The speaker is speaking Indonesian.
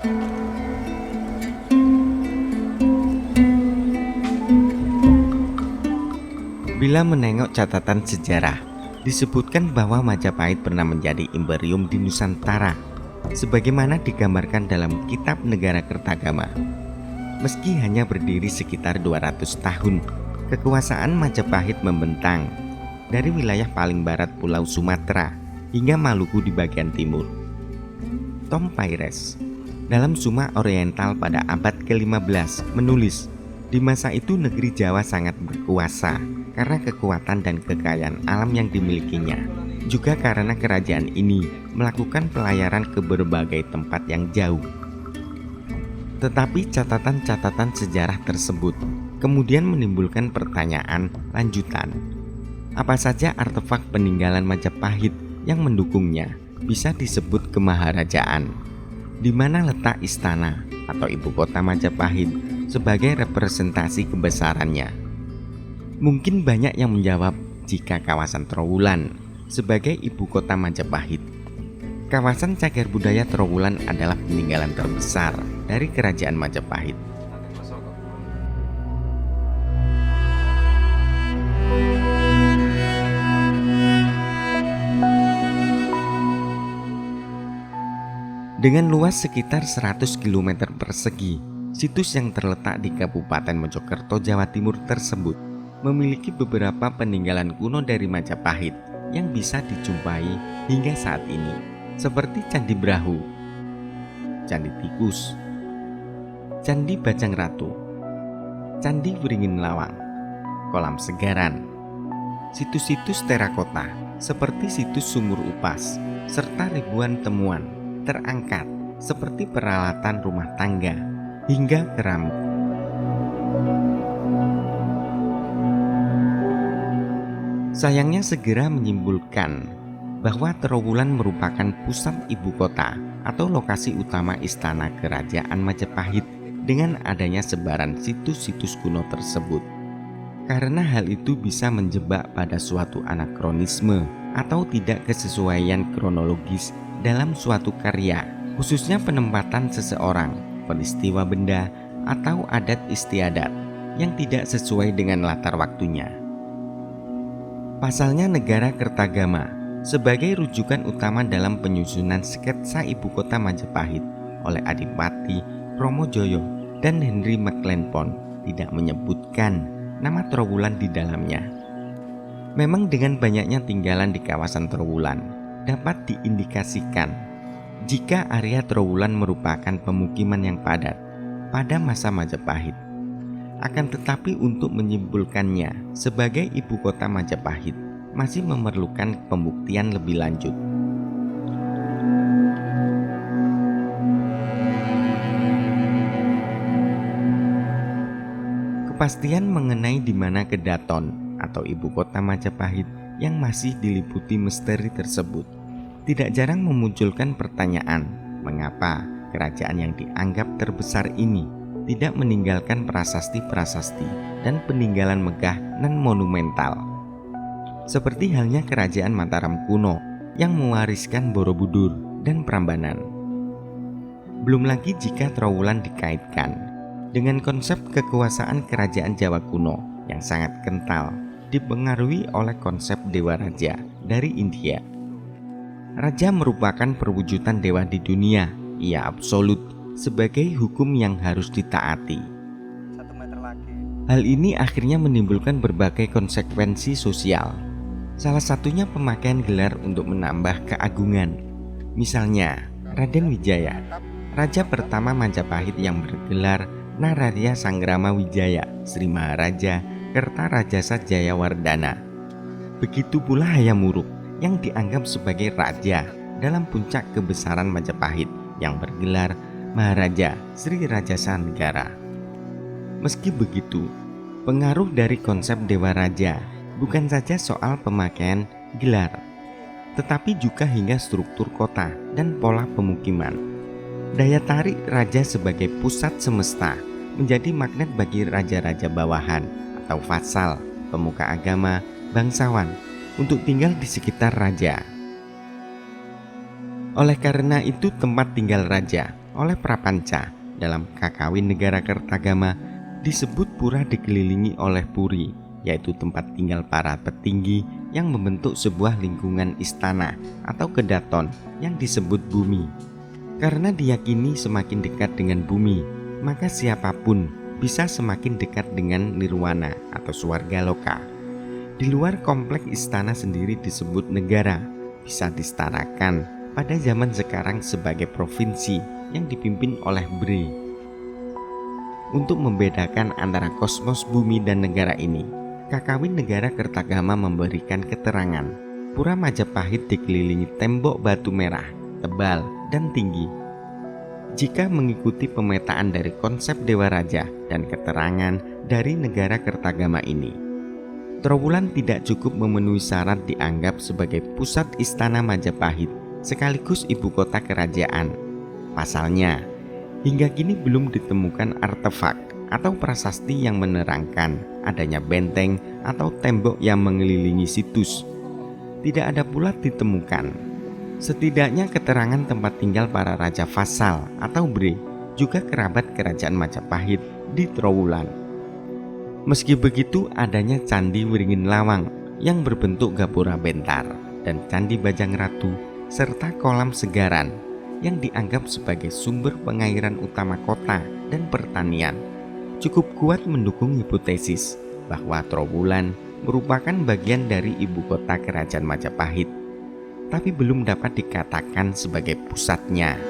Bila menengok catatan sejarah, disebutkan bahwa Majapahit pernah menjadi imperium di Nusantara, sebagaimana digambarkan dalam Kitab Negara Kertagama. Meski hanya berdiri sekitar 200 tahun, kekuasaan Majapahit membentang dari wilayah paling barat Pulau Sumatera hingga Maluku di bagian timur. Tom Paires dalam Suma Oriental pada abad ke-15 menulis, di masa itu negeri Jawa sangat berkuasa karena kekuatan dan kekayaan alam yang dimilikinya. Juga karena kerajaan ini melakukan pelayaran ke berbagai tempat yang jauh. Tetapi catatan-catatan sejarah tersebut kemudian menimbulkan pertanyaan lanjutan. Apa saja artefak peninggalan Majapahit yang mendukungnya bisa disebut kemaharajaan? Di mana letak istana atau ibu kota Majapahit sebagai representasi kebesarannya? Mungkin banyak yang menjawab jika kawasan Trowulan sebagai ibu kota Majapahit. Kawasan cagar budaya Trowulan adalah peninggalan terbesar dari kerajaan Majapahit. Dengan luas sekitar 100 km persegi, situs yang terletak di Kabupaten Mojokerto, Jawa Timur tersebut memiliki beberapa peninggalan kuno dari Majapahit yang bisa dijumpai hingga saat ini, seperti Candi Brahu, Candi Tikus, Candi Bajang Ratu, Candi Wringin Lawang, Kolam Segaran, situs-situs terakota seperti situs Sumur Upas, serta ribuan temuan terangkat seperti peralatan rumah tangga hingga keramik. Sayangnya segera menyimpulkan bahwa Trowulan merupakan pusat ibu kota atau lokasi utama istana kerajaan Majapahit dengan adanya sebaran situs-situs kuno tersebut. Karena hal itu bisa menjebak pada suatu anakronisme atau tidak kesesuaian kronologis dalam suatu karya, khususnya penempatan seseorang, peristiwa benda, atau adat istiadat yang tidak sesuai dengan latar waktunya. Pasalnya Negara Kertagama sebagai rujukan utama dalam penyusunan sketsa ibu kota Majapahit oleh Adipati Promojoyo dan Henry McLenpon tidak menyebutkan nama Trowulan di dalamnya. Memang dengan banyaknya tinggalan di kawasan Trowulan dapat diindikasikan jika area Trowulan merupakan pemukiman yang padat pada masa Majapahit. Akan tetapi untuk menyimpulkannya sebagai ibu kota Majapahit masih memerlukan pembuktian lebih lanjut. Kepastian mengenai di mana Kedaton atau ibu kota Majapahit yang masih diliputi misteri tersebut tidak jarang memunculkan pertanyaan mengapa kerajaan yang dianggap terbesar ini tidak meninggalkan prasasti-prasasti dan peninggalan megah dan monumental. Seperti halnya kerajaan Mataram kuno yang mewariskan Borobudur dan Prambanan. Belum lagi jika Trowulan dikaitkan dengan konsep kekuasaan kerajaan Jawa kuno yang sangat kental dipengaruhi oleh konsep Dewa Raja dari India. Raja merupakan perwujudan dewa di dunia, ia absolut sebagai hukum yang harus ditaati. Hal ini akhirnya menimbulkan berbagai konsekuensi sosial. Salah satunya pemakaian gelar untuk menambah keagungan. Misalnya, Raden Wijaya, raja pertama Majapahit yang bergelar Nararya Sanggrama Wijaya Sri Maharaja Kertarajasa Jayawardana. Begitu pula Hayam Wuruk yang dianggap sebagai raja dalam puncak kebesaran Majapahit yang bergelar Maharaja Sri Rajasa Negara. Meski begitu, pengaruh dari konsep Dewa Raja bukan saja soal pemakaian gelar, tetapi juga hingga struktur kota dan pola pemukiman. Daya tarik raja sebagai pusat semesta menjadi magnet bagi raja-raja bawahan atau vassal, pemuka agama, bangsawan untuk tinggal di sekitar raja. Oleh karena itu tempat tinggal raja Oleh Prapanca, dalam Kakawin Negara Kertagama disebut pura dikelilingi oleh puri, yaitu tempat tinggal para petinggi yang membentuk sebuah lingkungan istana atau kedaton yang disebut bumi. Karena diyakini semakin dekat dengan bumi, maka siapapun bisa semakin dekat dengan nirwana atau swarga loka. Di luar kompleks istana sendiri disebut negara, bisa disetarakan pada zaman sekarang sebagai provinsi yang dipimpin oleh Bre. Untuk membedakan antara kosmos bumi dan negara ini, Kakawin Negara Kertagama memberikan keterangan Pura Majapahit dikelilingi tembok batu merah, tebal, dan tinggi. Jika mengikuti pemetaan dari konsep Dewa Raja dan keterangan dari negara Kertagama ini, Trowulan tidak cukup memenuhi syarat dianggap sebagai pusat istana Majapahit sekaligus ibu kota kerajaan. Pasalnya, hingga kini belum ditemukan artefak atau prasasti yang menerangkan adanya benteng atau tembok yang mengelilingi situs. Tidak ada pula ditemukan setidaknya keterangan tempat tinggal para raja vasal atau bre, juga kerabat kerajaan Majapahit di Trowulan. Meski begitu, adanya Candi Wiringin Lawang yang berbentuk gapura bentar dan Candi Bajang Ratu serta kolam segaran yang dianggap sebagai sumber pengairan utama kota dan pertanian cukup kuat mendukung hipotesis bahwa Trowulan merupakan bagian dari ibu kota kerajaan Majapahit, tapi belum dapat dikatakan sebagai pusatnya.